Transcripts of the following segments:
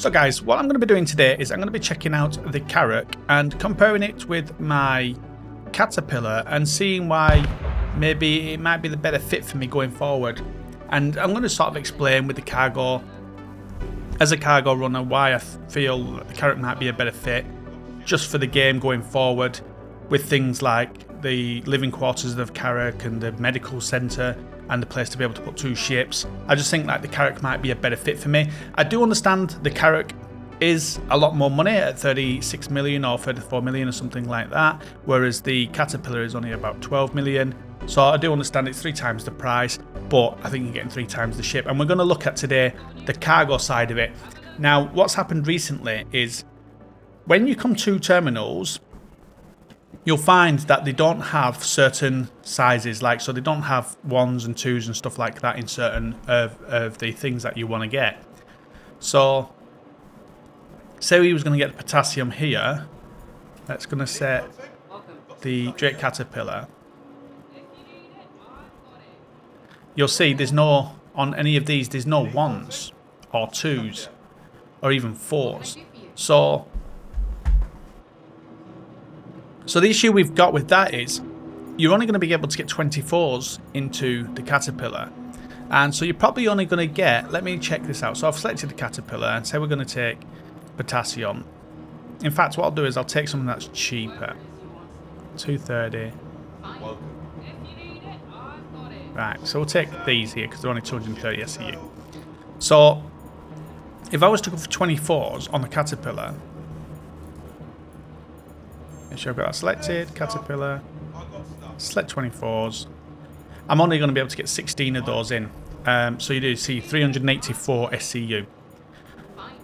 So guys, what I'm going to be doing today is I'm going to be checking out the Carrack and comparing it with my Caterpillar and seeing why maybe it might be the better fit for me going forward. And I'm going to sort of explain with the cargo, as a cargo runner, why I feel the Carrack might be a better fit just for the game going forward, with things like the living quarters of Carrack and the medical centre and the place to be able to put 2 ships. I just think like the Carrack might be a better fit for me. I do understand the Carrack is a lot more money at 36 million or 34 million or something like that, whereas the Caterpillar is only about 12 million. So I do understand it's 3 times the price, but I think you're getting 3 times the ship. And we're going to look at today the cargo side of it. Now, what's happened recently is when you come to terminals, you'll find that they don't have certain sizes, like, so they don't have 1s and 2s and stuff like that in certain of the things that you want to get. So say we was going to get the potassium here. That's going to set the Drake Caterpillar. You'll see there's no, on any of these, there's no 1s or 2s or even 4s. So the issue we've got with that is you're only going to be able to get 24s into the Caterpillar. And so you're probably only going to get, let me check this out. So I've selected the Caterpillar and say we're going to take potassium. In fact, what I'll do is I'll take something that's cheaper. 230. Right, so we'll take these here because they're only 230 SEU. So if I was to go for 24s on the Caterpillar, make sure I've got that selected, Caterpillar, select 24s. I'm only going to be able to get 16 of those in. So you do see 384 SCU.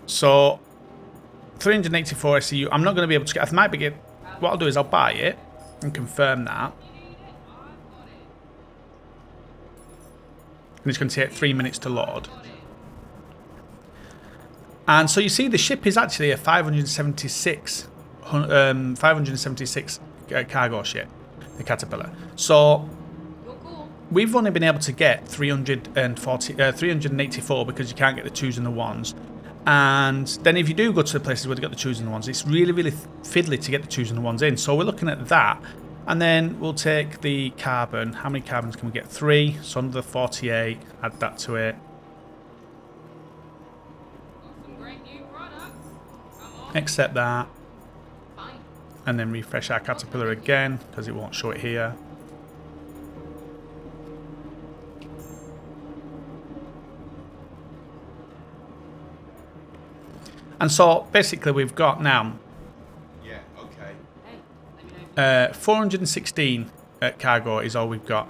So 384 SCU, I'm not going to be able to get, I might be what I'll do is I'll buy it and confirm that. And it's going to take 3 minutes to load. And so you see the ship is actually a 576 cargo ship, the Caterpillar. So we've only been able to get 384 because you can't get the 2s and the 1s. And then if you do go to the places where they got the 2s and the 1s, it's really, really fiddly to get the 2s and the 1s in. So we're looking at that. And then we'll take the carbon. How many carbons can we get? 3. So another 48. Add that to it. Accept that. And then refresh our Caterpillar again because it won't show it here. And so basically we've got now 416 cargo is all we've got.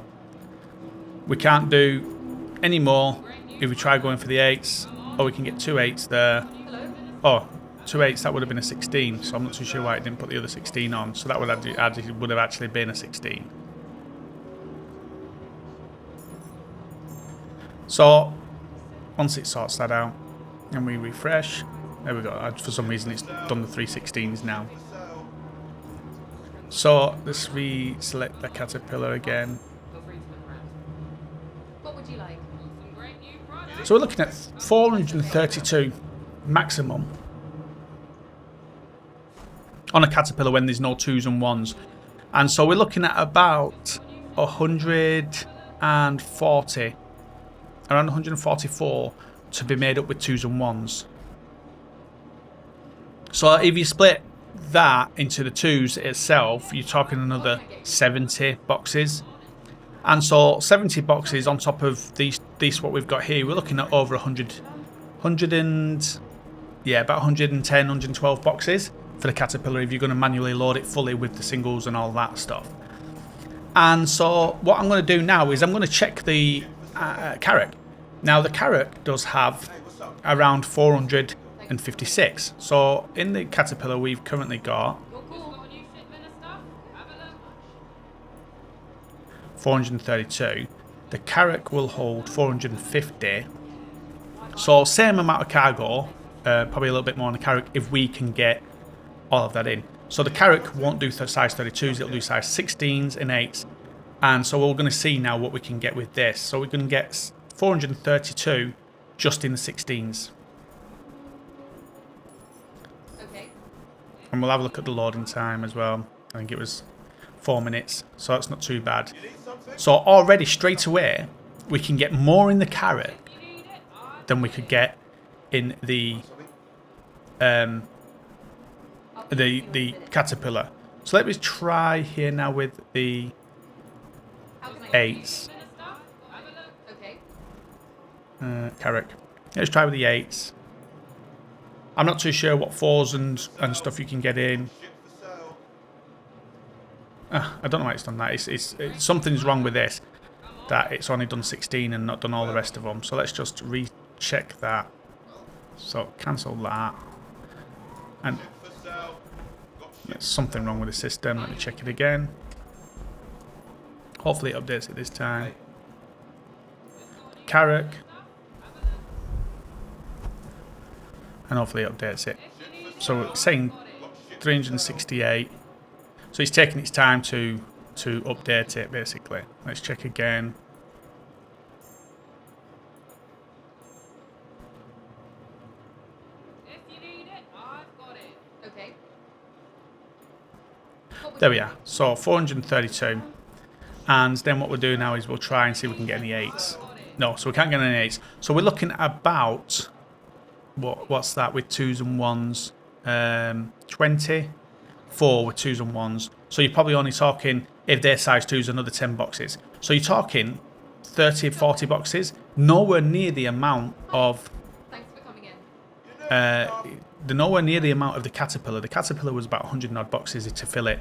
We can't do any more if we try going for the 8s, or we can get 2 8s there. Oh, 2 8s, that would have been a 16, so I'm not too sure why it didn't put the other 16 on. So that would have actually been a 16. So once it sorts that out and we refresh, there we go. For some reason it's done the 316s now. So let's reselect the Caterpillar again. So we're looking at 432 maximum on a Caterpillar when there's no 2s and 1s. And so we're looking at about 140, around 144 to be made up with 2s and 1s. So if you split that into the 2s itself, you're talking another 70 boxes. And so 70 boxes on top of these what we've got here, we're looking at over about 110, 112 boxes for the Caterpillar if you're going to manually load it fully with the singles and all that stuff. And so what I'm going to do now is I'm going to check the Carrack. Now the Carrack does have around 456. So in the Caterpillar we've currently got 432. The Carrack will hold 450. So same amount of cargo, probably a little bit more on the Carrack if we can get all of that in. So the Carrack won't do size 32s, it'll do size 16s and 8s. And so we're going to see now what we can get with this. So we can get 432 just in the 16s. And we'll have a look at the loading time as well. I think it was 4 minutes, so that's not too bad. So already straight away, we can get more in the Carrack than we could get in the Caterpillar. So let me try here now with the 8s. Carrack. Let's try with the 8s. I'm not too sure what 4s and stuff you can get in. I don't know why it's done that. It's something's wrong with this. That it's only done 16 and not done all the rest of them. So let's just recheck that. So cancel that. And there's something wrong with the system. Let me check it again. Hopefully it updates it this time. Carrack. And hopefully it updates it. So it's saying 368. So it's taking its time to update it, basically. Let's check again. There we are. So 432. And then what we'll do now is we'll try and see if we can get any 8s. No, so we can't get any 8s. So we're looking at about... What's that with 2s and 1s? 24 with 2s and 1s. So you're probably only talking, if they're size 2s, another 10 boxes. So you're talking 30, 40 boxes. Nowhere near the amount of... Thanks for coming in. Nowhere near the amount of the Caterpillar. The Caterpillar was about 100 and odd boxes to fill it.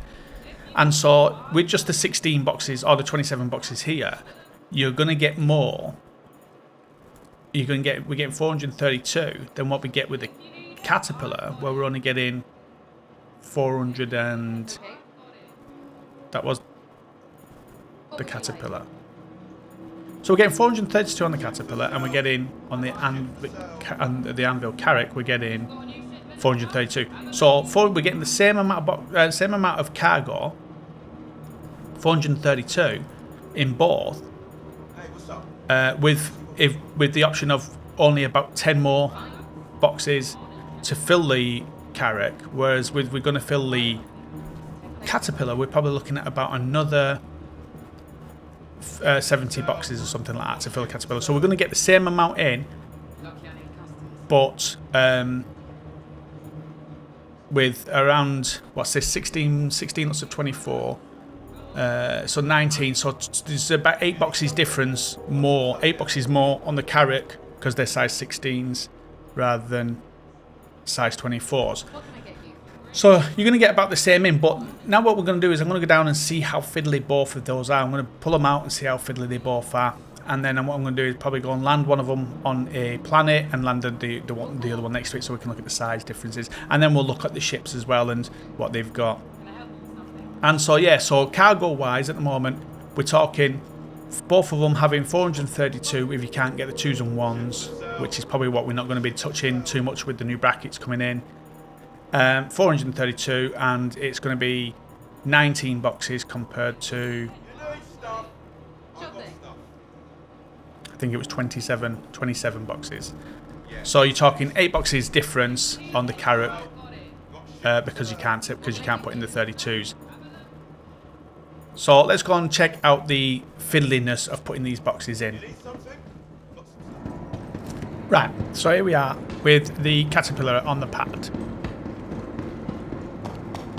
And so with just the 16 boxes or the 27 boxes here, you're going to get more. We're getting 432 than what we get with the Caterpillar, where we're only getting 400 and... That was the Caterpillar. So we're getting 432 on the Caterpillar, and we're getting on the Anvil Carrack, we're getting 432. So we're getting the same amount of cargo, 432 in both, with the option of only about 10 more boxes to fill the Carrack, whereas we're going to fill the Caterpillar, we're probably looking at about another 70 boxes or something like that to fill the Caterpillar. So we're going to get the same amount in, but with around, what's this, 16 lots of 24. So 19, so there's about 8 boxes difference more, 8 boxes more on the Carrack because they're size 16s rather than size 24s. So you're going to get about the same in, but now what we're going to do is I'm going to go down and see how fiddly both of those are. I'm going to pull them out and see how fiddly they both are. And then what I'm going to do is probably go and land one of them on a planet and land the other one next to it so we can look at the size differences. And then we'll look at the ships as well and what they've got. And so, yeah, so cargo-wise at the moment, we're talking both of them having 432 if you can't get the 2s and 1s, which is probably what we're not going to be touching too much with the new brackets coming in. 432, and it's going to be 19 boxes compared to, I think it was 27 boxes. So you're talking 8 boxes difference on the Carrack because you can't put in the 32s. So let's go and check out the fiddliness of putting these boxes in. Right, so here we are with the Caterpillar on the pad.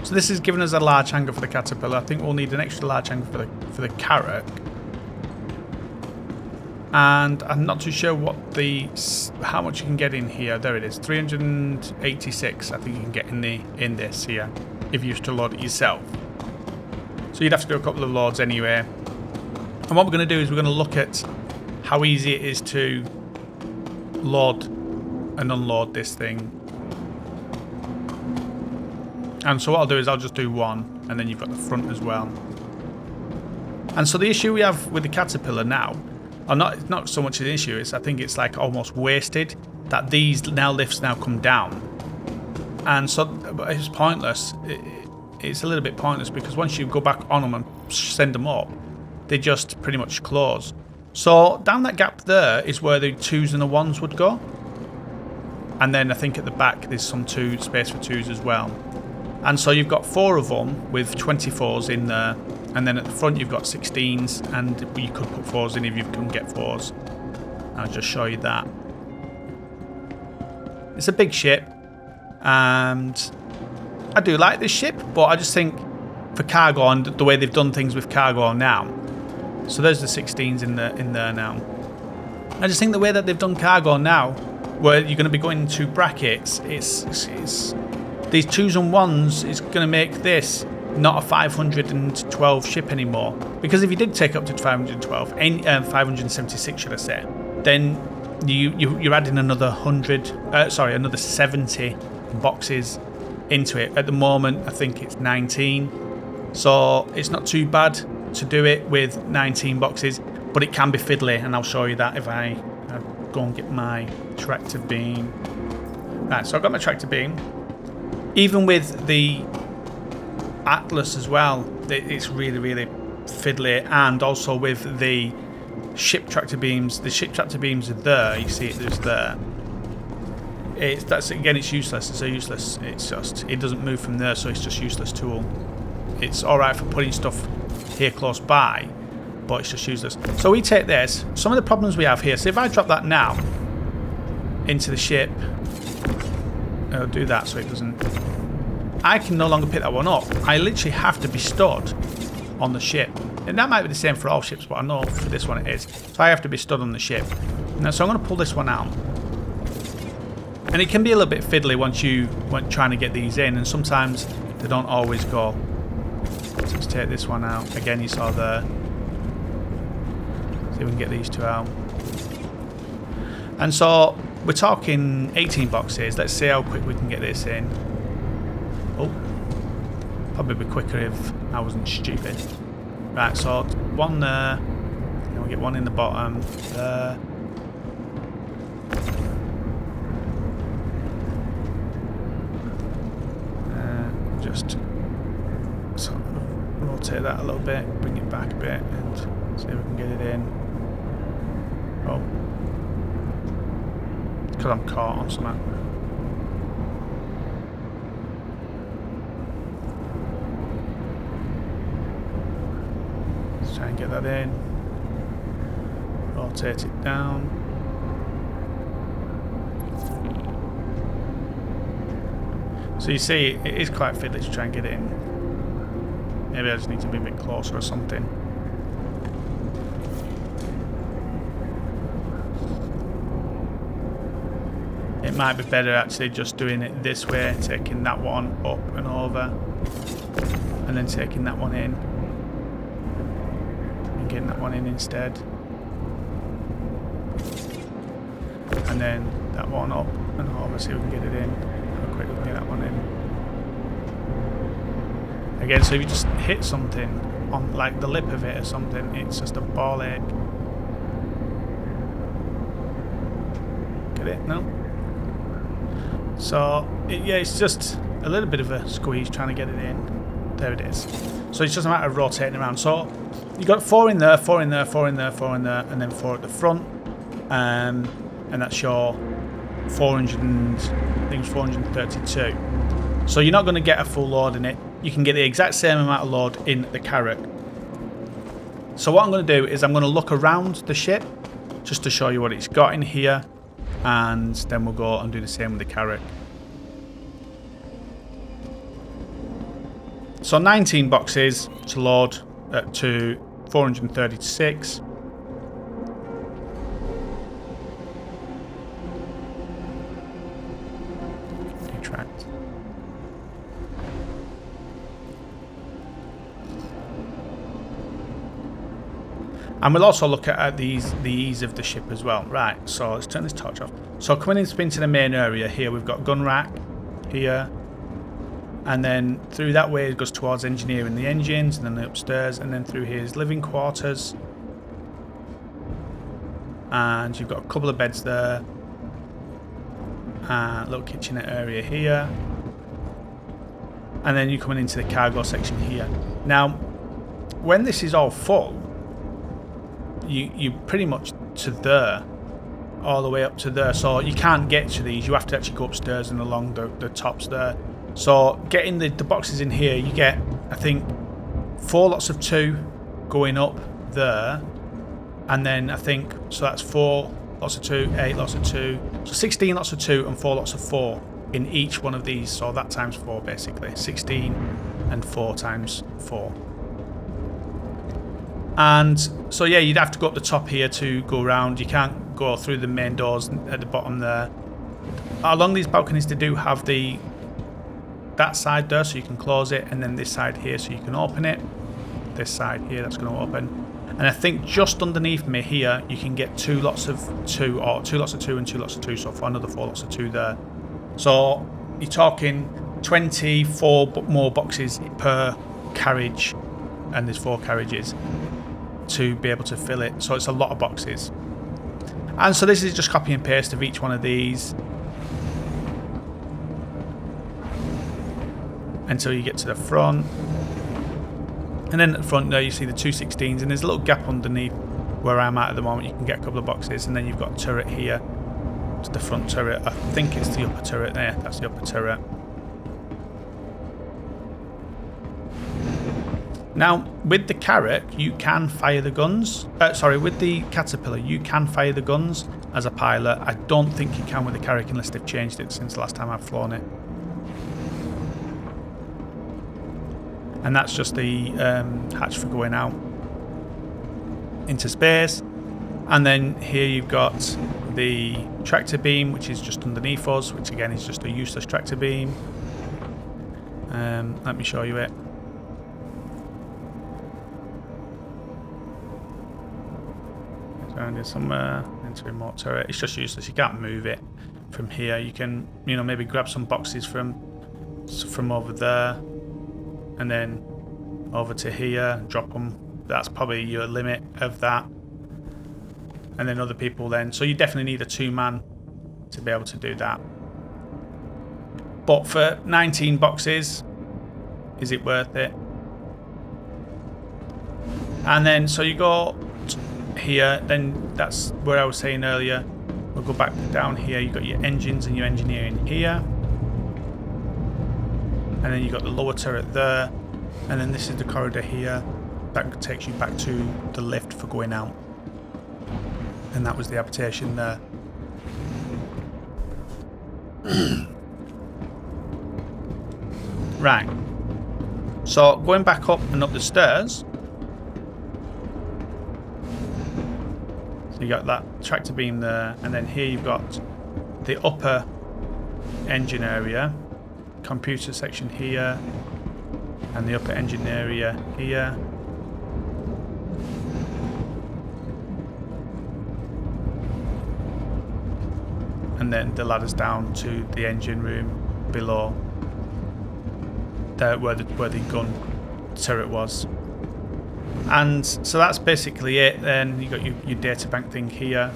So this is giving us a large hanger for the Caterpillar. I think we'll need an extra large hanger for the Carrack. And I'm not too sure how much you can get in here. There it is, 386. I think you can get in this here if you used to load it yourself. So you'd have to do a couple of loads anyway. And what we're going to do is we're going to look at how easy it is to load and unload this thing. And so what I'll do is I'll just do one, and then you've got the front as well. And so the issue we have with the Caterpillar now, it's not so much an issue, I think it's like almost wasted that these lifts now come down. And so it's pointless. It's a little bit pointless because once you go back on them and send them up, they just pretty much close. So down that gap there is where the 2s and the 1s would go. And then I think at the back there's some space for 2s as well. And so you've got 4 of them with 24s in there, and then at the front you've got 16s, and you could put 4s in if you can get 4s. I'll just show you that. It's a big ship, and I do like this ship, but I just think for cargo and the way they've done things with cargo now. So there's the 16s in there now. I just think the way that they've done cargo now, where you're going to be going into brackets, it's these 2s and 1s is going to make this not a 512 ship anymore. Because if you did take up to 512, 576 should I say, then you're adding another another 70 boxes into it. At the moment, I think it's 19. So it's not too bad to do it with 19 boxes, but it can be fiddly, and I'll show you that if I go and get my tractor beam. Right, so I've got my tractor beam. Even with the Atlas as well, it's really, really fiddly, and also with the ship tractor beams. The ship tractor beams are there. You see it, there's there. It's useless. It's so useless. It's just, it doesn't move from there, so it's just useless tool. It's all right for putting stuff here close by, but it's just useless. So we take this. Some of the problems we have here. So if I drop that now into the ship, it'll do that so it doesn't. I can no longer pick that one up. I literally have to be stood on the ship. And that might be the same for all ships, but I know for this one it is. So I have to be stood on the ship. Now, so I'm going to pull this one out. And it can be a little bit fiddly once trying to get these in, and sometimes they don't always go. So let's take this one out. Again, you saw there. See if we can get these 2 out. And so we're talking 18 boxes. Let's see how quick we can get this in. Oh, probably be quicker if I wasn't stupid. Right, so 1 there. Then we get 1 in the bottom there. Just sort of rotate that a little bit, bring it back a bit, and see if we can get it in. Oh, because I'm caught on something. Let's try and get that in. Rotate it down. So you see, it is quite fiddly to try and get it in. Maybe I just need to be a bit closer or something. It might be better actually just doing it this way, taking that one up and over, and then taking that one in, and getting that one in instead. And then that one up and over, see if we can get it in. How quick we can get that one in. Again, so if you just hit something on like the lip of it or something, it's just a ball ache. Get it? No? So, yeah, it's just a little bit of a squeeze trying to get it in. There it is. So it's just a matter of rotating around. So you've got 4 in there, 4 in there, 4 in there, 4 in there, and then 4 at the front. And that's your 432. So you're not going to get a full load in it. You can get the exact same amount of load in the Carrack. So what I'm going to do is I'm going to look around the ship just to show you what it's got in here, and then we'll go and do the same with the Carrack. So 19 boxes to load to 436. Detract. And we'll also look at the ease of the ship as well. Right, so let's turn this torch off. So coming into the main area here, we've got gun rack here. And then through that way it goes towards engineering the engines, and then upstairs, and then through here is living quarters. And you've got a couple of beds there. Little kitchenette area here. And then you're coming into the cargo section here. Now, when this is all full, you pretty much to there, all the way up to there. So you can't get to these. You have to actually go upstairs and along the tops there. So getting the boxes in here, you get, I think, 4 lots of 2 going up there. And then I think, so that's 4 lots of 2, 8 lots of 2. So 16 lots of 2 and 4 lots of 4 in each one of these. So that times 4 basically. 16 and 4 times 4. And so yeah, you'd have to go up the top here to go around. You can't go through the main doors at the bottom there. Along these balconies, they do have that side there, so you can close it, and then this side here, so you can open it. This side here, that's going to open. And I think just underneath me here, you can get 2 lots of 2, or 2 lots of 2 and 2 lots of 2, so for another 4 lots of 2 there. So you're talking 24 more boxes per carriage, and there's 4 carriages to be able to fill it. So it's a lot of boxes. And so this is just copy and paste of each one of these until you get to the front. And then at the front there you see the 216s, and there's a little gap underneath where I'm at the moment. You can get a couple of boxes, and then you've got a turret here to the front turret. I think it's the upper turret there. That's the upper turret. Now, with the Carrack, you can fire the guns. Sorry, with the Caterpillar, you can fire the guns as a pilot. I don't think you can with the Carrack unless they've changed it since the last time I've flown it. And that's just the hatch for going out into space. And then here you've got the tractor beam, which is just underneath us, which again is just a useless tractor beam. Let me show you it. Around here somewhere into a remote turret. It's just useless. You can't move it from here. You can, maybe grab some boxes from over there, and then over to here, drop them. That's probably your limit of that. And then other people then. So you definitely need a 2-man to be able to do that. But for 19 boxes, is it worth it? And then, so you go here, then that's where I was saying earlier. We'll go back down here. You've got your engines and your engineering here. And then you've got the lower turret there. And then this is the corridor here. That takes you back to the lift for going out. And that was the habitation there. Right. So going back up and up the stairs. So you got that tractor beam there. And then here you've got the upper engine area. Computer section here. And the upper engine area here. And then the ladders down to the engine room below, there where the gun turret was. And so that's basically it. Then you got your data bank thing here,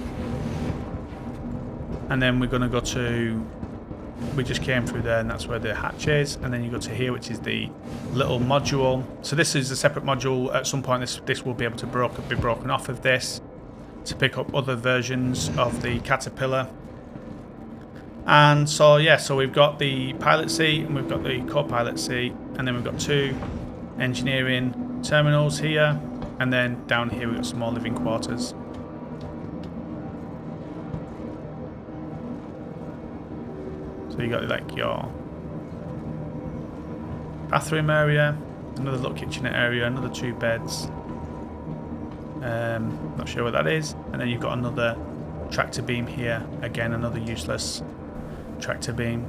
and then we're going to go to. We just came through there, and that's where the hatch is. And then you go to here, which is the little module. So this is a separate module. At some point, this will be able to be broken off of this to pick up other versions of the Caterpillar. And so yeah, so we've got the pilot seat and we've got the co-pilot seat, and then we've got 2 engineering terminals here, and then down here we've got some more living quarters. So you got like your bathroom area, another little kitchenette area, another 2 beds. Not sure what that is. And then you've got another tractor beam here. Again, another useless tractor beam.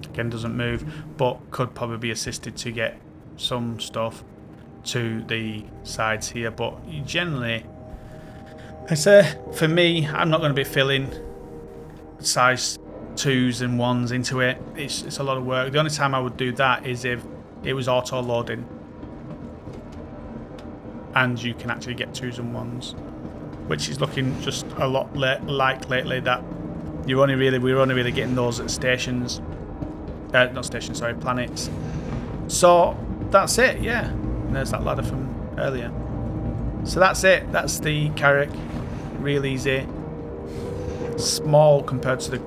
Again, doesn't move, but could probably be assisted to get some stuff to the sides here. But generally, I say, for me, I'm not going to be filling size 2s and 1s into it. It's a lot of work. The only time I would do that is if it was auto loading and you can actually get 2s and 1s, which is looking just a lot like lately that we're only really getting those at stations. Not stations, sorry, planets. So that's it, yeah. And there's that ladder from earlier. So that's it. That's the Carrack. Real easy. small compared to the,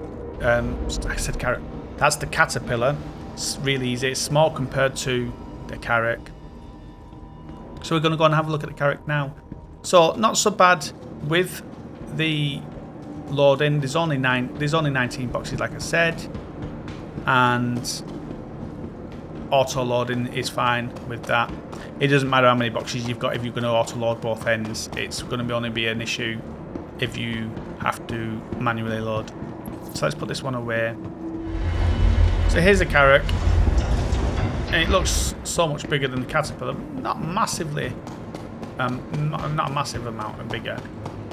I said Carrack. That's the Caterpillar. It's really easy. It's small compared to the Carrack. So we're going to go and have a look at the Carrack now. So not so bad with the loading. There's only 19 boxes, like I said, and auto loading is fine with that. It doesn't matter how many boxes you've got if you're going to auto load both ends. It's going to only be an issue if you have to manually load. So let's put this one away. So here's the Carrack, and it looks so much bigger than the Caterpillar. Not massively, not a massive amount of bigger.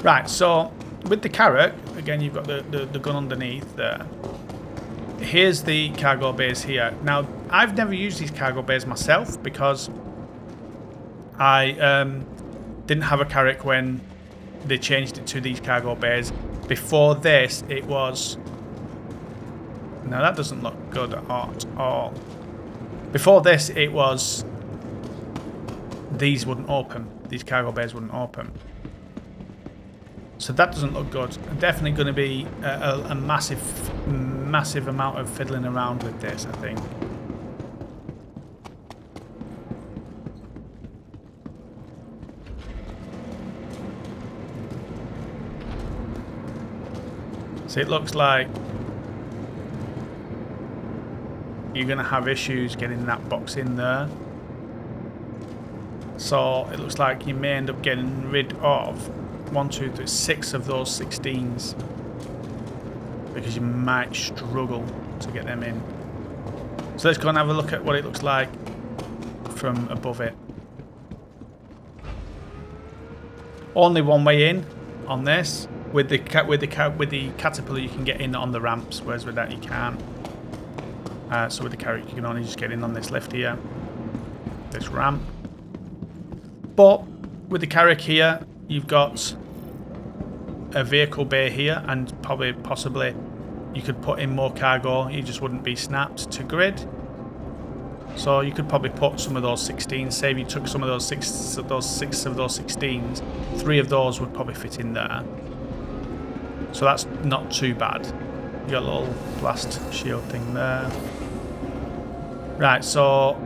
Right, so with the Carrack, again, you've got the gun underneath there. Here's the cargo bays here. Now, I've never used these cargo bays myself because I didn't have a Carrack when they changed it to these cargo bays. Before this, it was... Now, that doesn't look good at all. Before this, it was... These wouldn't open. These cargo bays wouldn't open. So that doesn't look good. Definitely going to be a massive amount of fiddling around with this, I think. So it looks like you're going to have issues getting that box in there. So it looks like you may end up getting rid of 1, 2, 3, 6 of those 16s because you might struggle to get them in. So let's go and have a look at what it looks like from above it. Only one way in on this. With the Caterpillar, you can get in on the ramps, whereas with that you can't. So with the Carrack, you can only just get in on this lift here, this ramp. But with the Carrack here, you've got a vehicle bay here, and possibly you could put in more cargo. You just wouldn't be snapped to grid. So you could probably put some of those 16s. Say if you took some of those six of those 16s, 3 of those would probably fit in there. So that's not too bad. You got a little blast shield thing there. Right, so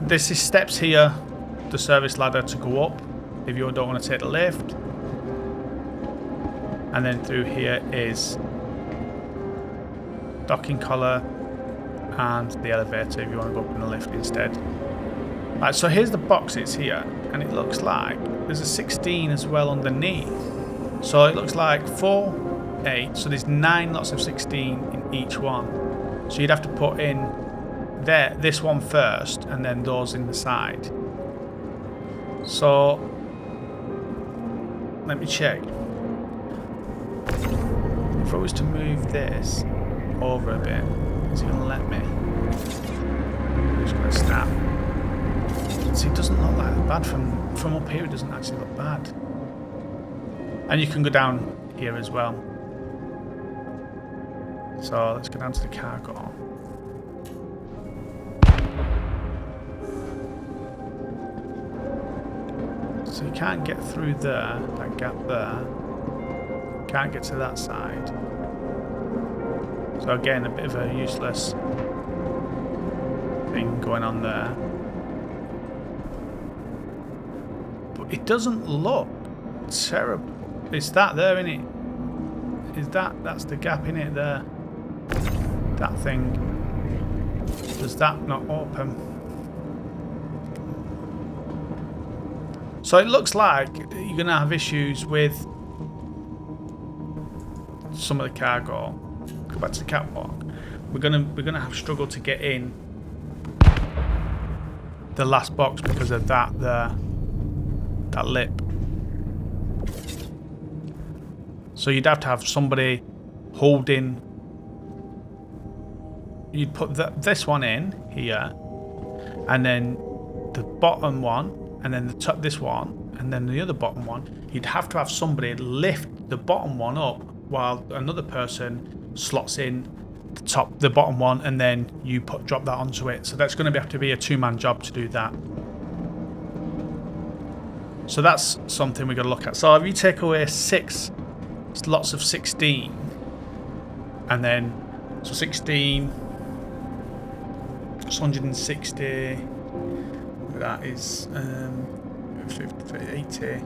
this is steps here, the service ladder to go up if you don't want to take the lift. And then through here is docking collar and the elevator if you want to go up in the lift instead. Right, so here's the boxes here, and it looks like there's a 16 as well underneath. So it looks like 4, 8, so there's 9 lots of 16 in each one. So you'd have to put in this one first, and then those in the side. So let me check. If I was to move this over a bit, is it going to let me? I'm just going to snap. See, it doesn't look like bad from up here. It doesn't actually look bad. And you can go down here as well. So let's go down to the cargo. So you can't get through there, that gap there. Can't get to that side. So again, a bit of a useless thing going on there. But it doesn't look terrible. It's that there, isn't it? Is that's the gap in it there? That thing. Does that not open? So it looks like you're going to have issues with some of the cargo. Go back to the catwalk. We're gonna have struggle to get in the last box because of that lip. So you'd have to have somebody holding. You'd put this one in here, and then the bottom one, and then the top, this one, and then the other bottom one. You'd have to have somebody lift the bottom one up while another person slots in the bottom one, and then you drop that onto it. So that's going to have to be a 2-man job to do that. So that's something we've got to look at. So if you take away 6 It's lots of 16. And then, so 16, it's 160. That is 50, 80.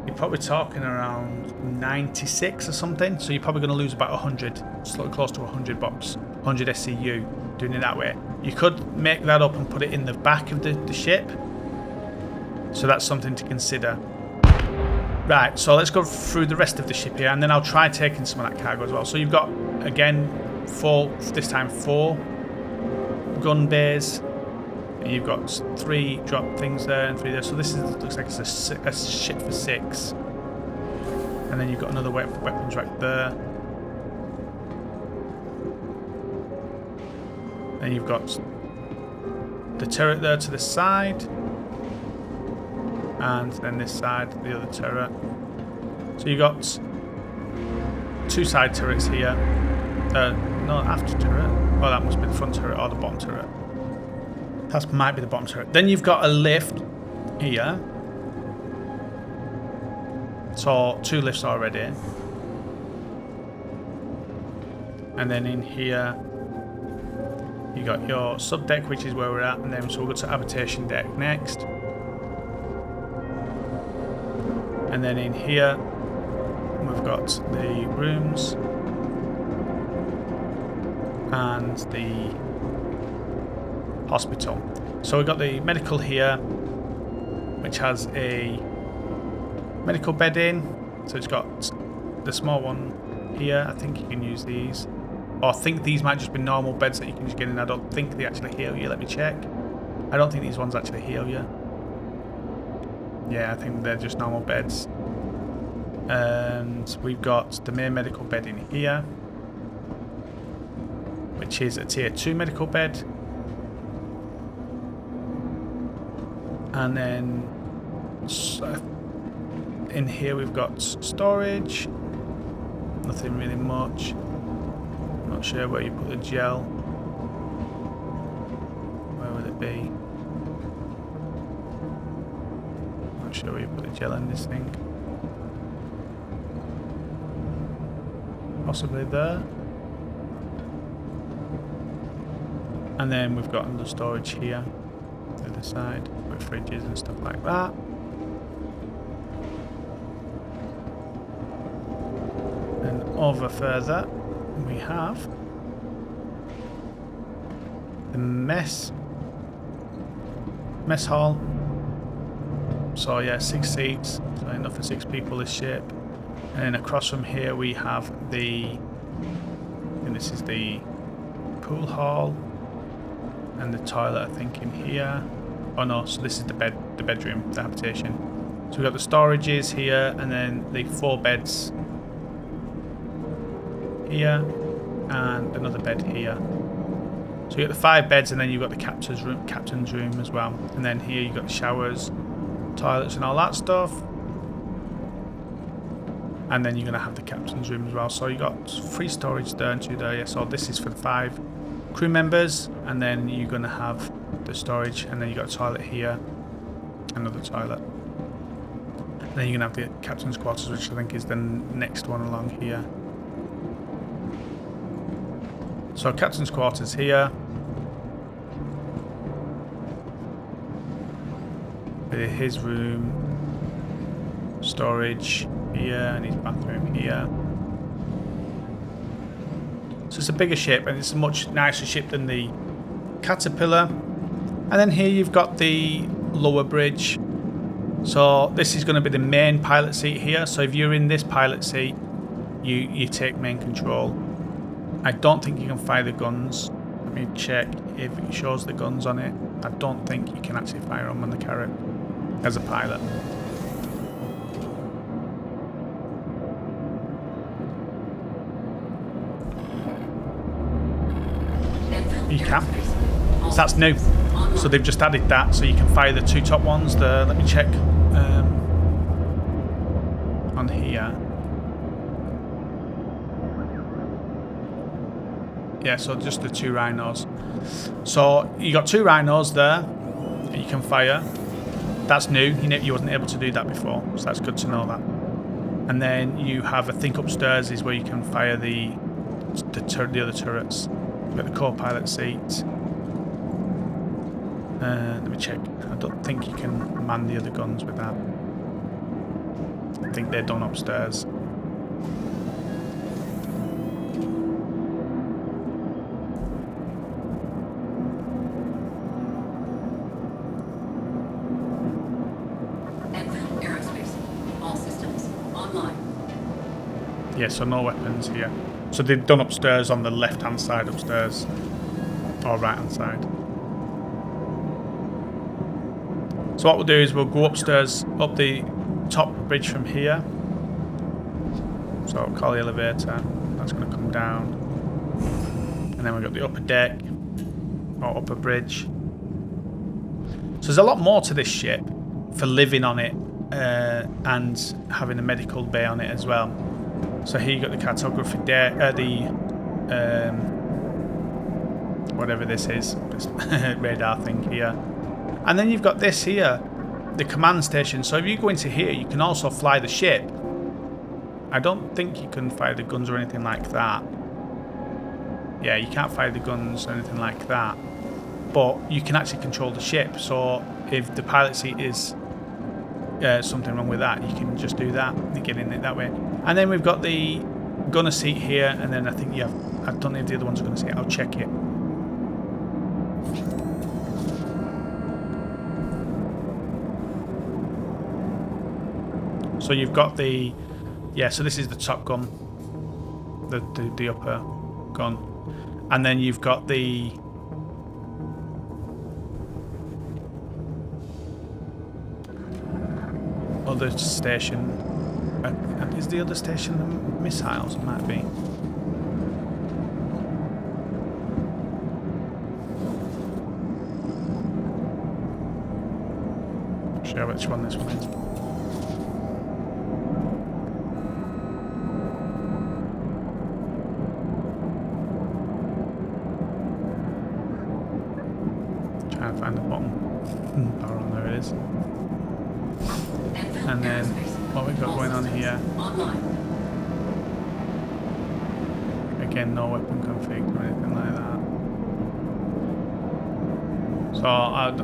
You're probably talking around 96 or something. So you're probably going to lose about 100, slightly close to 100 box, 100 SCU doing it that way. You could make that up and put it in the back of the ship. So that's something to consider. Right, so let's go through the rest of the ship here, and then I'll try taking some of that cargo as well. So you've got, again, four gun bays. And you've got 3 drop things there and 3 there. So this looks like it's a ship for 6. And then you've got another weapons rack there. Then you've got the turret there to the side. And then this side, the other turret. So you've got 2 side turrets here. No, after turret. Oh, that must be the front turret or the bottom turret. That might be the bottom turret. Then you've got a lift here. So 2 lifts already. And then in here, you got your sub deck, which is where we're at, and then so we'll go to habitation deck next. And then in here, we've got the rooms and the hospital. So we've got the medical here, which has a medical bed in. So it's got the small one here. I think you can use these. Or I think these might just be normal beds that you can just get in. I don't think they actually heal you. Let me check. I don't think these ones actually heal you. Yeah, I think they're just normal beds. And we've got the main medical bed in here, which is a tier 2 medical bed. And then in here we've got storage. Nothing really much. Not sure where you put the gel. Where would it be? Not sure where you put the gel in this thing. Possibly there. And then we've got another storage here to the side with fridges and stuff like that. And over further we have the mess hall. So yeah, 6 seats, so enough for 6 people this ship. And then across from here we have and this is the pool hall and the toilet, I think, in here. Oh no, so this is the bedroom, the habitation. So we've got the storages here, and then the 4 beds here, and another bed here. So you've got the 5 beds, and then you've got the captain's room as well. And then here you've got the showers, toilets and all that stuff. And then you're going to have the captain's room as well. So you got 3 storage there and 2 there. Yeah, so this is for the 5 crew members, and then you're going to have the storage, and then you got a toilet here, another toilet. And then you're going to have the captain's quarters, which I think is the next one along here. So captain's quarters here. His room, storage here, and his bathroom here. So it's a bigger ship, and it's a much nicer ship than the Caterpillar. And then here you've got the lower bridge. So this is going to be the main pilot seat here. So if you're in this pilot seat, you take main control. I don't think you can fire the guns. Let me check if it shows the guns on it. I don't think you can actually fire them on the Carrack as a pilot. You can. So that's new. So they've just added that, so you can fire the 2 top ones. Let me check on here. Yeah, so just the 2 rhinos. So you got 2 rhinos there that you can fire. That's new. You wasn't able to do that before, so that's good to know that. And then you have, I think upstairs is where you can fire the other turrets. You've got the co-pilot seat. Let me check. I don't think you can man the other guns with that. I think they're done upstairs. Anvil Aerospace. All systems online. Yeah, so no weapons here. So they're done upstairs on the left-hand side upstairs. Or right-hand side. So what we'll do is we'll go upstairs, up the top bridge from here. So I'll call the elevator. That's going to come down. And then we've got the upper deck. Or upper bridge. So there's a lot more to this ship for living on it. And having a medical bay on it as well. So here you got the cartography deck, whatever this is, this radar thing here. And then you've got this here, the command station. So if you go into here, you can also fly the ship. I don't think you can fire the guns or anything like that. Yeah, you can't fire the guns or anything like that. But you can actually control the ship. So if the pilot seat is something wrong with that, you can just do that and get in it that way. And then we've got the gunner seat here, and then I think you have, I don't know if the other one's gunner seat, I'll check it. So you've got the, yeah, so this is the top gun, the upper gun. And then you've got the other station. Is the other station the missiles? It might be. Not sure which one this one is. Trying to find the bottom bar on there. It is. And then what we've got going on here. Again, no weapon config or anything like that. So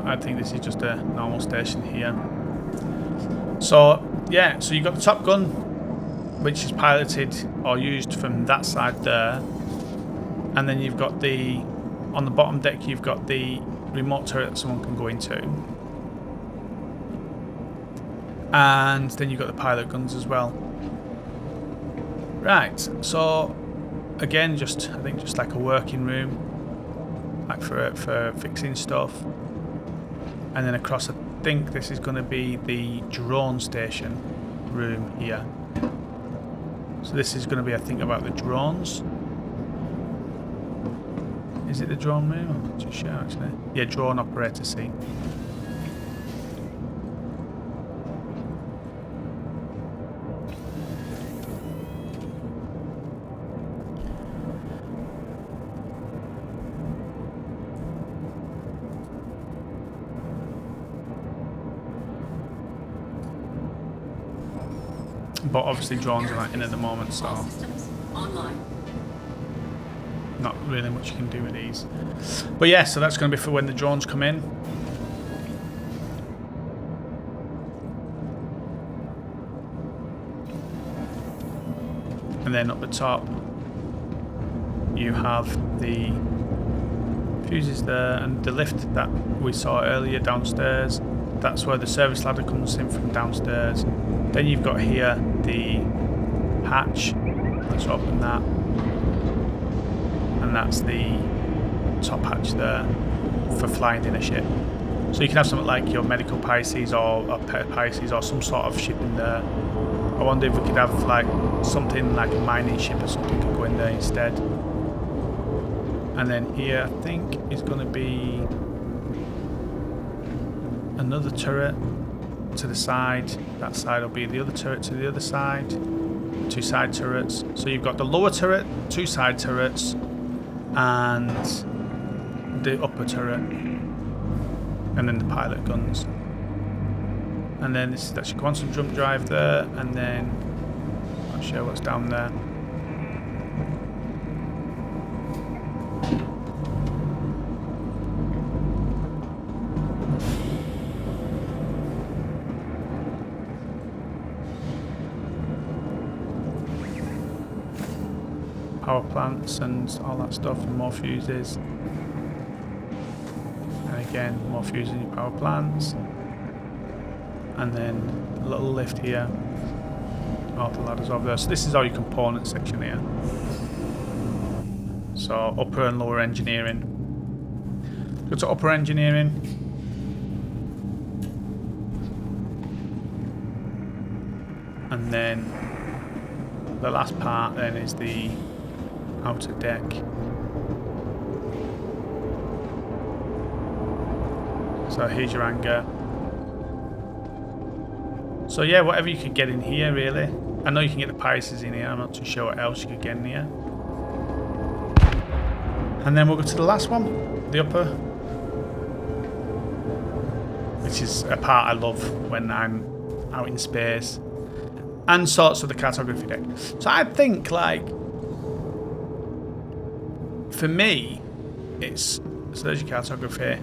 I think this is just a normal station here. So yeah, so you've got the top gun, which is piloted or used from that side there. And then you've got the, on the bottom deck, you've got the remote turret that someone can go into. And then you've got the pilot guns as well. Right, so again, I think just like a working room, like for fixing stuff. And then across, I think this is going to be the drone station room here. So this is going to be, I think, about the drones. Is it the drone room? I'm not too sure actually. Yeah, drone operator seat. But obviously drones are not in at the moment, so not really much you can do with these. But yeah, so that's going to be for when the drones come in. And then up the top you have the fuses there, and the lift that we saw earlier downstairs. That's where the service ladder comes in from downstairs. Then you've got here the hatch. Let's open that. And that's the top hatch there for flying in a ship. So you can have something like your medical Pisces or pet Pisces or some sort of ship in there. I wonder if we could have like something like a mining ship or something could go in there instead. And then here I think is going to be another turret to the side. That side will be the other turret to the other side. Two side turrets. So you've got the lower turret, two side turrets, and the upper turret, and then the pilot guns. And then this is actually quantum jump drive there, and then Not sure what's down there. Power plants and all that stuff, and more fuses. And again, more fuses in your power plants. And then a little lift here. Oh, the ladder's over there. So this is all your component section here. So upper and lower engineering. Go to upper engineering. And then the last part then is the outer deck. So here's your hangar. So yeah, whatever you could get in here really. I know you can get the Pisces in here, I'm not too sure what else you could get in here. And then we'll go to the last one, the upper. Which is a part I love when I'm out in space. And sorts of the cartography deck. So I think like, for me, it's, so there's your cartography.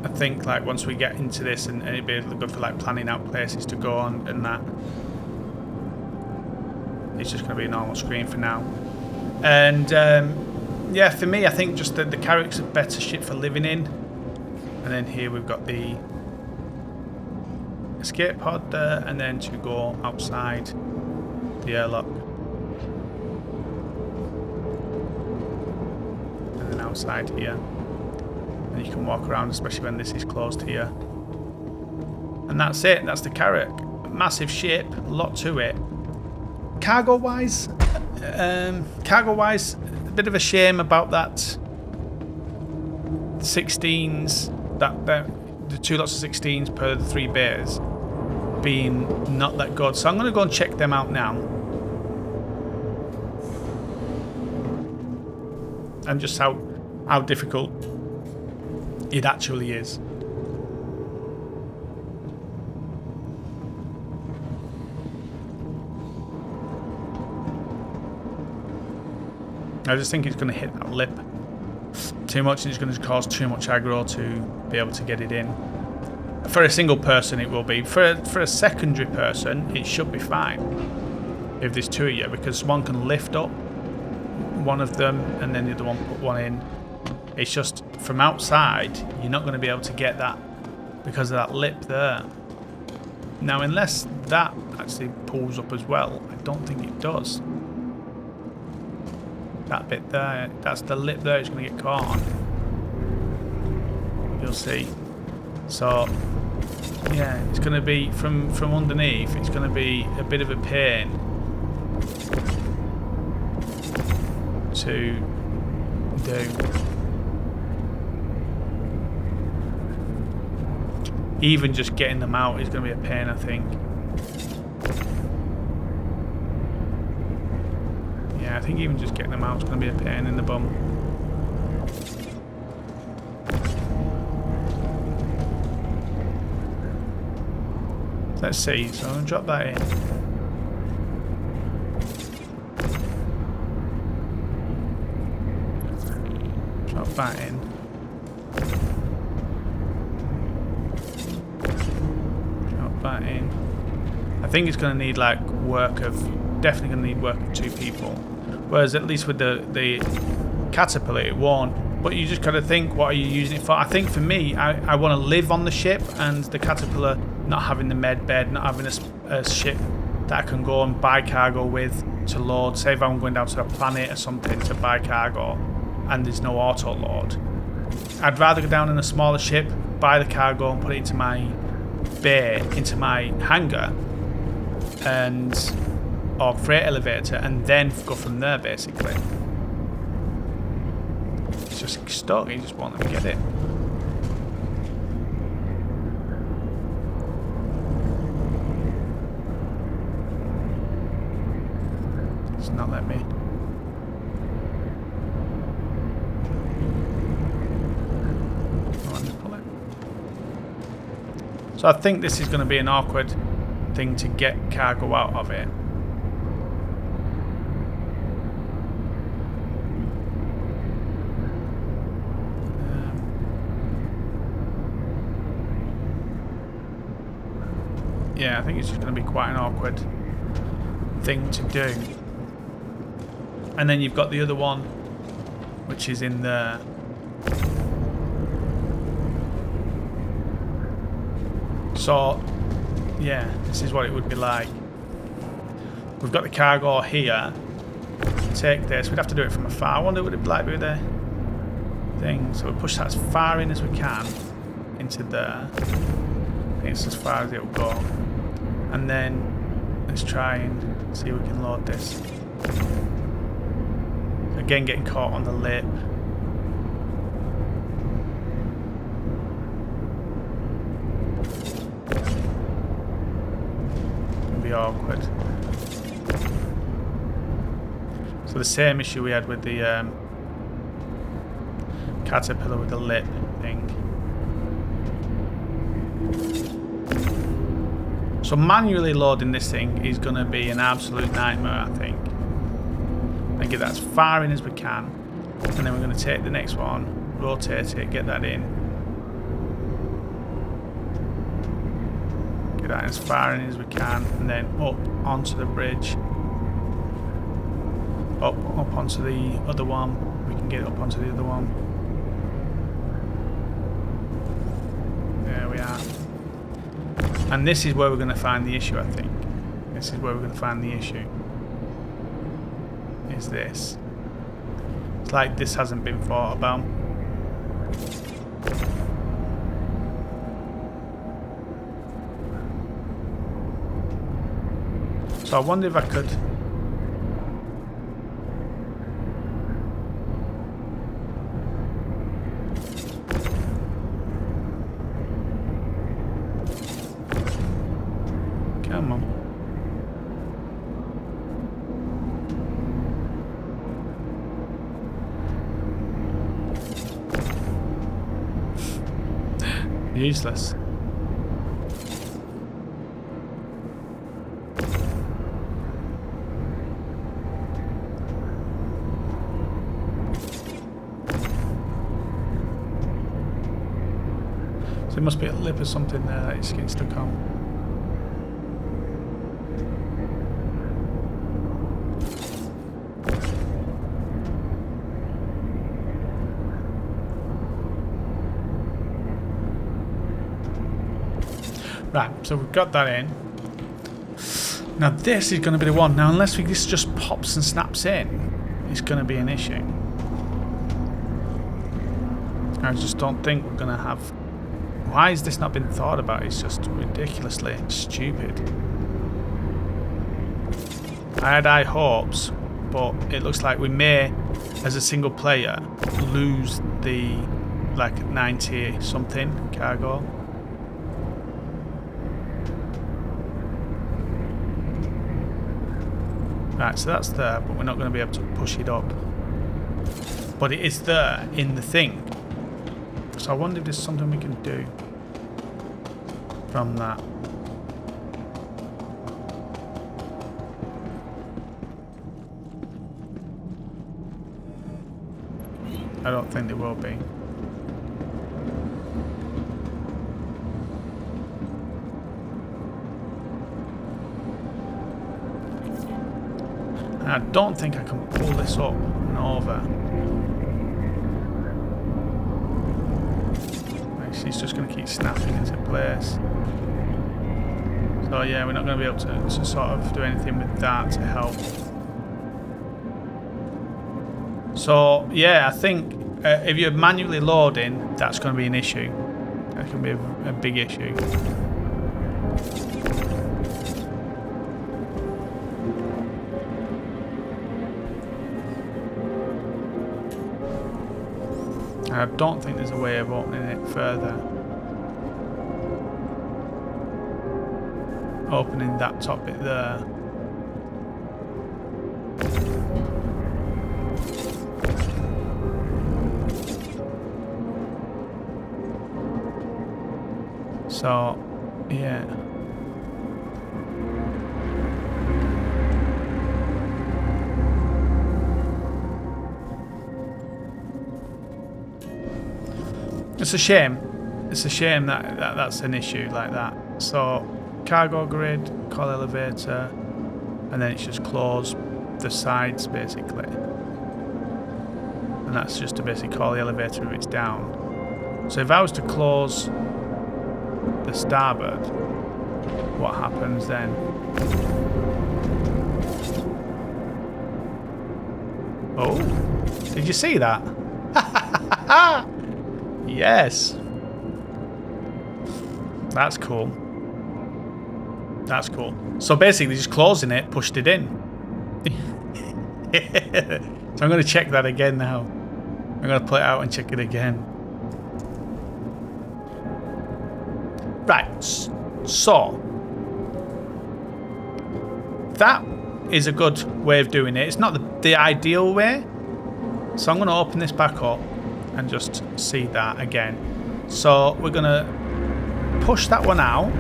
I think like once we get into this and it'd be good for like planning out places to go on and that. It's just going to be a normal screen for now. And yeah, for me I think just that the Carrack's a better ship for living in. And then here we've got the escape pod there, and then to go outside the airlock. And then outside here. And you can walk around, especially when this is closed here. And that's it. That's the Carrack. Massive ship, a lot to it. Cargo-wise, a bit of a shame about that 16s, the 2 lots of 16s per the 3 bays being not that good. So I'm going to go and check them out now. And just how difficult it actually is. I just think it's going to hit that lip too much, and it's going to cause too much aggro to be able to get it in. For a single person it will be. For a secondary person it should be fine if there's 2 of you, because one can lift up one of them and then the other one put one in. It's just from outside you're not going to be able to get that because of that lip there. Now unless that actually pulls up as well, I don't think it does. That bit there, that's the lip there, it's going to get caught on. You'll see. So yeah, it's going to be from underneath, it's going to be a bit of a pain to do. Even just getting them out is going to be a pain, I think. Yeah, I think even just getting them out is going to be a pain in the bum. Let's see, so I'm going to drop that in. Drop that in. Drop that in. I think it's going to need like work of, definitely going to need work of 2 people. Whereas at least with the Caterpillar it won't. But you just got to think, what are you using it for? I think for me, I want to live on the ship, and the Caterpillar not having the med bed, not having a ship that I can go and buy cargo with to load. Say if I'm going down to a planet or something to buy cargo and there's no auto load. I'd rather go down in a smaller ship, buy the cargo and put it into my bay, into my hangar, or freight elevator, and then go from there basically. It's just stuck, he just won't let me get it. It's not letting me. Oh, let me pull it. So I think this is going to be an awkward thing to get cargo out of it. Yeah, I think it's just going to be quite an awkward thing to do. And then you've got the other one, which is in there. So, yeah, this is what it would be like. We've got the cargo here. Take this. We'd have to do it from afar. I wonder what it'd be like with the thing. So we push that as far in as we can into there. I think it's as far as it'll go. And then let's try and see if we can load this. Again, getting caught on the lip. It'll be awkward. So the same issue we had with the caterpillar with the lip thing. So manually loading this thing is going to be an absolute nightmare, I think. And get that as far in as we can. And then we're going to take the next one, rotate it, get that in. Get that as far in as we can, and then up onto the bridge. Up onto the other one. We can get up onto the other one. There we are. And this is where we're going to find the issue, I think. This is where we're going to find the issue. Is this. It's like this hasn't been thought about. So I wonder if I could... Come on. Useless. So there must be a lip or something there that it's getting stuck on. Right, so we've got that in. Now this is going to be the one. Now unless this just pops and snaps in, it's going to be an issue. I just don't think we're going to have... Why has this not been thought about? It's just ridiculously stupid. I had high hopes, but it looks like we may, as a single player, lose the like 90 something cargo. Right, so that's there, but we're not going to be able to push it up. But it is there in the thing. So I wonder if there's something we can do from that. I don't think there will be. I don't think I can pull this up and over. It's just going to keep snapping into place. So yeah, we're not going to be able to sort of do anything with that to help. So yeah, I think if you're manually loading, that's going to be an issue. That can be a big issue. I don't think there's a way of opening it further. Opening that top bit there. So, yeah. It's a shame. It's a shame that's an issue like that. So, cargo grid, call elevator, and then it's just close the sides basically. And that's just to basically call the elevator if it's down. So if I was to close the starboard, what happens then? Oh, did you see that? Yes. That's cool. That's cool. So basically just closing it, pushed it in. So I'm going to check that again now. I'm going to pull it out and check it again. Right. So that is a good way of doing it. It's not the ideal way. So I'm going to open this back up and just see that again. So we're going to push that one out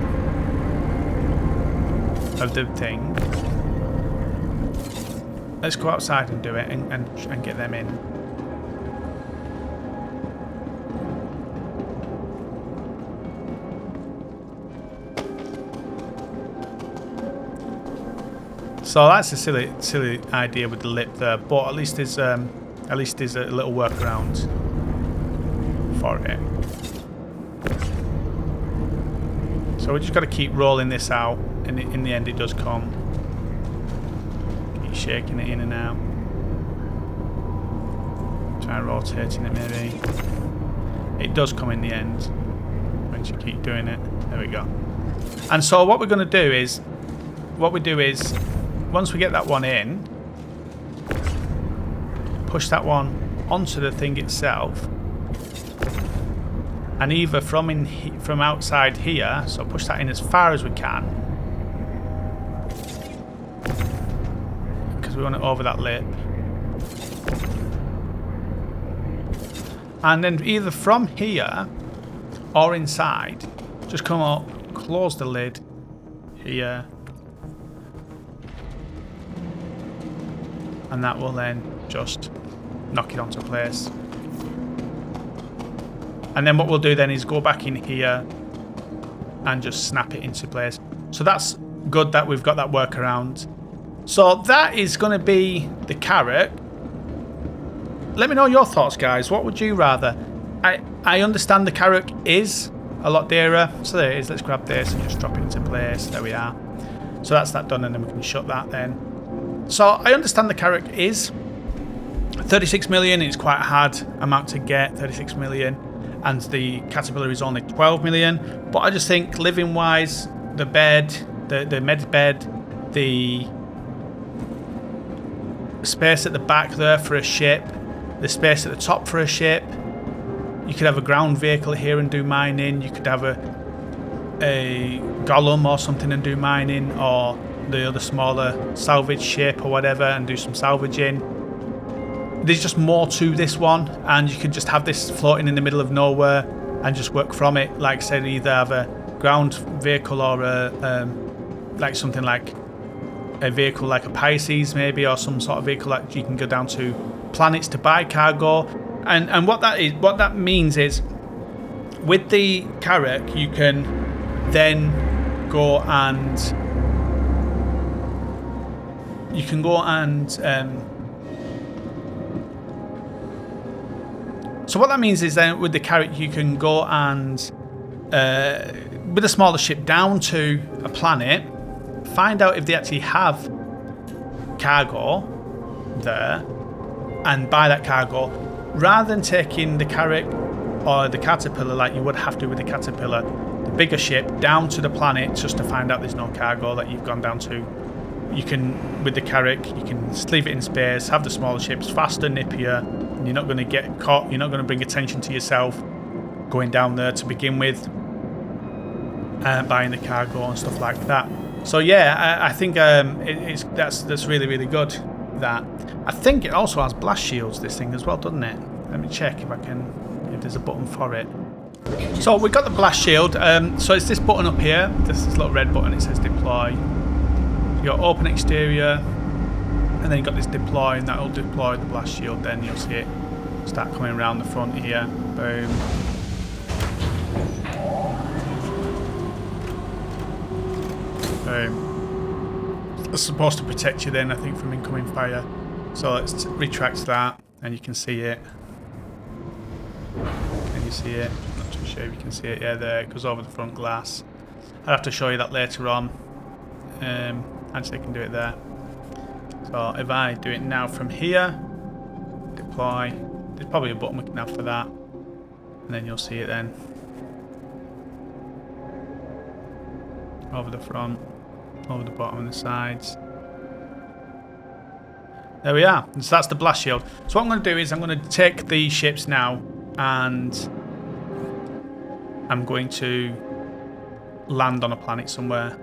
of the thing. Let's go outside and do it and get them in. So that's a silly idea with the lip there, but at least there's a little workaround for it. So we just got to keep rolling this out, and in the end it does come. Keep shaking it in and out. Try rotating it maybe. It does come in the end when you keep doing it. There we go. And so what we're going to do is, once we get that one in, push that one onto the thing itself, and either from outside here, so push that in as far as we can, because we want it over that lip, and then either from here or inside, just come up, close the lid here, and that will then just knock it onto place. And then what we'll do then is go back in here and just snap it into place. So that's good that we've got that workaround. So that is going to be the Carrack. Let me know your thoughts, guys. What would you rather? I understand the Carrack is a lot dearer. So there it is. Let's grab this and just drop it into place. There we are. So that's that done, and then we can shut that then. So I understand the Carrack is 36 million. It's quite a hard amount to get, 36 million. And the Caterpillar is only 12 million. But I just think living wise, the bed, the med bed, the space at the back there for a ship, the space at the top for a ship. You could have a ground vehicle here and do mining. You could have a golem or something and do mining, or the other smaller salvage ship or whatever and do some salvaging. There's just more to this one, and you can just have this floating in the middle of nowhere and just work from it. Like I said, either have a ground vehicle or like something like a vehicle like a Pisces maybe, or some sort of vehicle that you can go down to planets to buy cargo. And what that means is, with the Carrack, you can then go and so what that means is then with the Carrack you can go and with a smaller ship down to a planet, find out if they actually have cargo there and buy that cargo, rather than taking the Carrack or the Caterpillar like you would have to with the Caterpillar, the bigger ship, down to the planet just to find out there's no cargo that you've gone down to. You can, with the Carrack, you can just leave it in space, have the smaller ships, faster, nippier, and you're not going to get caught, you're not going to bring attention to yourself going down there to begin with, buying the cargo and stuff like that. So yeah, I think that's really, really good. That I think it also has blast shields, this thing as well, doesn't it? Let me check if there's a button for it. So we've got the blast shield. So it's this button up here, this little red button, it says deploy. You got open exterior, and then you've got this deploy, and that will deploy the blast shield. Then you'll see it start coming around the front here. Boom. It's supposed to protect you then, I think, from incoming fire. So let's retract that, and you can see it. Can you see it? I'm not too sure if you can see it. Yeah, there, it goes over the front glass. I'll have to show you that later on. Actually, I can do it there. So if I do it now from here, deploy, there's probably a button we can have for that. And then you'll see it then. Over the front, over the bottom and the sides. There we are. So that's the blast shield. So what I'm going to do is I'm going to take the ships now and I'm going to land on a planet somewhere.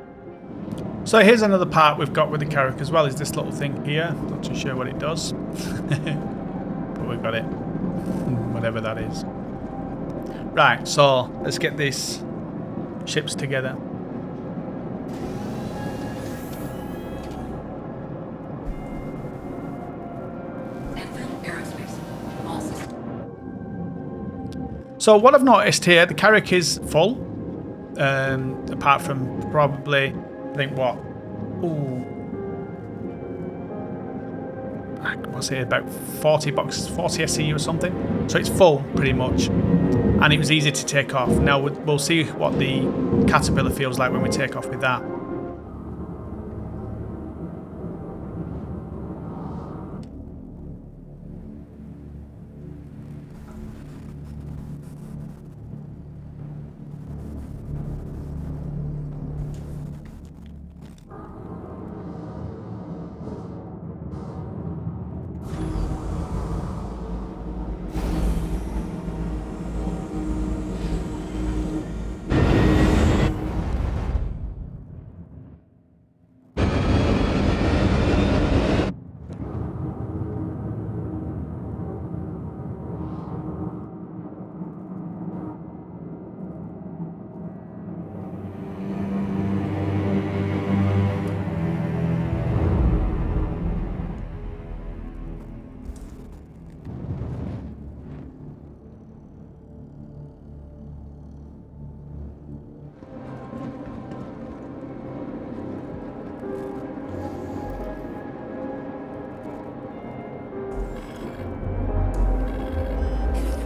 So here's another part we've got with the Carrack as well, is this little thing here. Not too sure what it does. But we've got it. Whatever that is. Right, so let's get these ships together. So what I've noticed here, the Carrack is full, apart from probably, I think what, what's it, about 40 boxes, 40 SCU or something. So it's full pretty much, and it was easy to take off. Now we'll see what the Caterpillar feels like when we take off with that.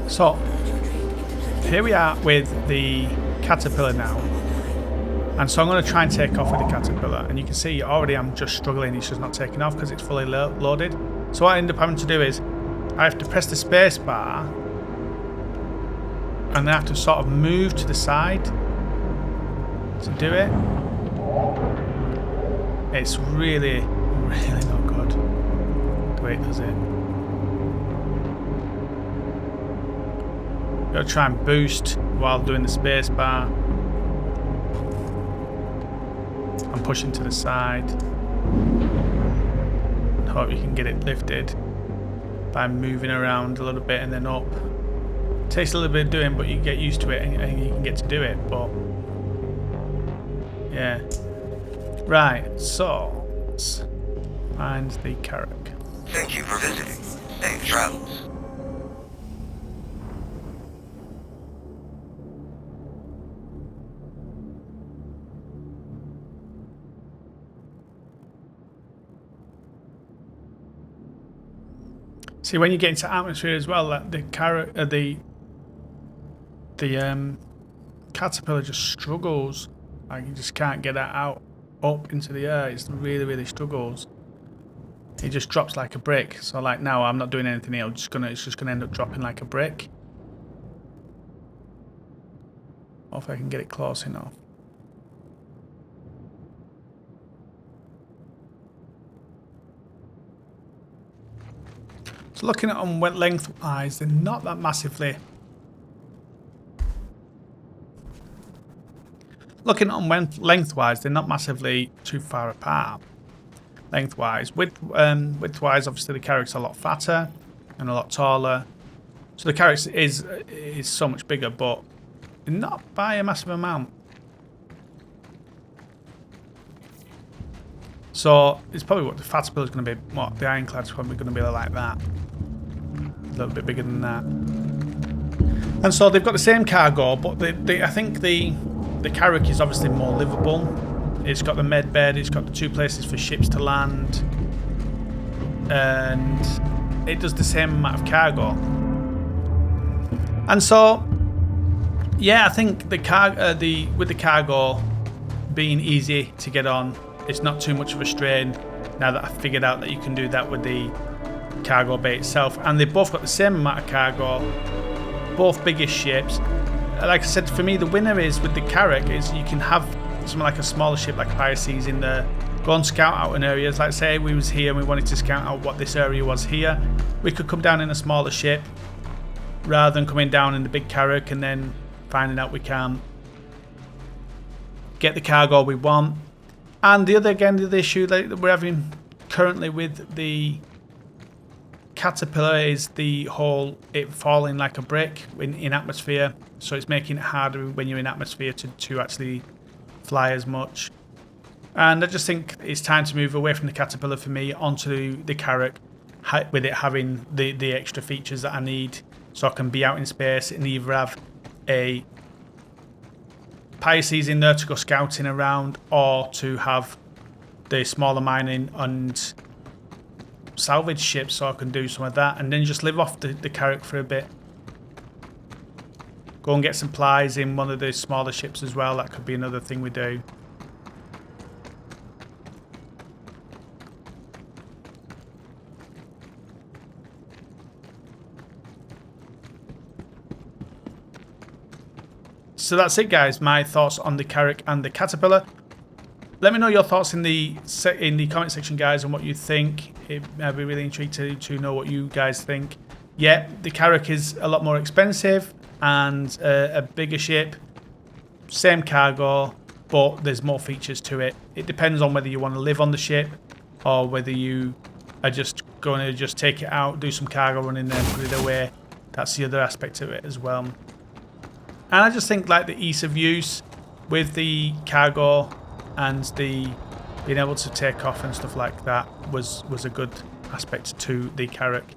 So, here we are with the Caterpillar now. And so I'm going to try and take off with the Caterpillar. And you can see already I'm just struggling, it's just not taking off because it's fully loaded. So what I end up having to do is, I have to press the space bar. And then I have to sort of move to the side to do it. It's really, really not good the way it does it. Gotta try and boost while doing the space bar. I'm pushing to the side. Hope you can get it lifted by moving around a little bit and then up. Takes a little bit of doing, but you get used to it and you can get to do it. But yeah, right. So let's find the Carrack. Thank you for visiting. Safe travels. See, when you get into atmosphere as well, the Caterpillar just struggles. Like, you just can't get that out up into the air. It really, really struggles. It just drops like a brick. So like now, I'm not doing anything here. It's just gonna end up dropping like a brick. Or if I can get it close enough. So looking at them lengthwise, they're not that massively. Looking at them lengthwise, they're not massively too far apart. Lengthwise, widthwise, obviously the Carrack's a lot fatter and a lot taller. So the Carrack is so much bigger, but not by a massive amount. So it's probably what the Caterpillar is going to be. What the Ironclad's probably going to be like that. A little bit bigger than that. And so they've got the same cargo, but I think the Carrack is obviously more livable. It's got the med bed, it's got the 2 places for ships to land, and it does the same amount of cargo. And so, yeah, I think with the cargo being easy to get on, it's not too much of a strain now that I've figured out that you can do that with the cargo bay itself. And they've both got the same amount of cargo, both biggest ships. Like I said, for me, the winner is with the Carrack is you can have something like a smaller ship like Pisces in there, go and scout out in areas. Like say we was here and we wanted to scout out what this area was here, we could come down in a smaller ship rather than coming down in the big Carrack and then finding out we can't get the cargo we want. And the other issue that we're having currently with the Caterpillar is the whole it falling like a brick in atmosphere, so it's making it harder when you're in atmosphere to actually fly as much. And I just think it's time to move away from the Caterpillar for me onto the Carrack, with it having the extra features that I need, so I can be out in space and either have a Pisces in there to go scouting around, or to have the smaller mining and salvage ships, so I can do some of that and then just live off the Carrack for a bit. Go and get supplies in one of the smaller ships as well. That could be another thing we do. So that's it, guys. My thoughts on the Carrack and the Caterpillar. Let me know your thoughts in the comment section, guys, on what you think. I'd be really intrigued to know what you guys think. Yeah, the Carrack is a lot more expensive and a bigger ship. Same cargo, but there's more features to it. It depends on whether you want to live on the ship or whether you are just going to just take it out, do some cargo running there, put it away. That's the other aspect of it as well. And I just think like the ease of use with the cargo and the being able to take off and stuff like that was a good aspect to the Carrack.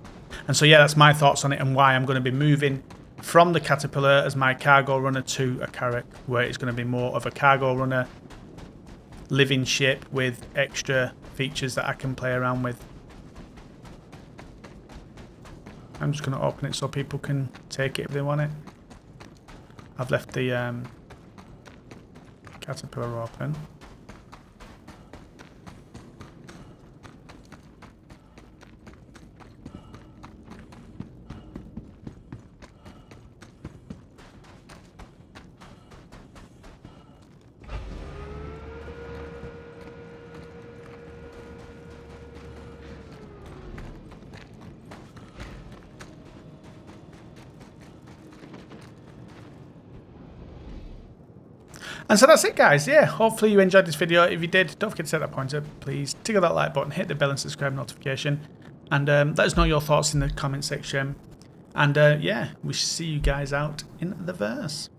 And so yeah, that's my thoughts on it and why I'm going to be moving from the Caterpillar as my cargo runner to a Carrack, where it's going to be more of a cargo runner, living ship with extra features that I can play around with. I'm just going to open it so people can take it if they want it. I've left the Caterpillar open. And so that's it, guys. Yeah, hopefully you enjoyed this video. If you did, don't forget to set that pointer. Please tickle that like button, hit the bell and subscribe notification, and let us know your thoughts in the comment section. And yeah, we shall see you guys out in the verse.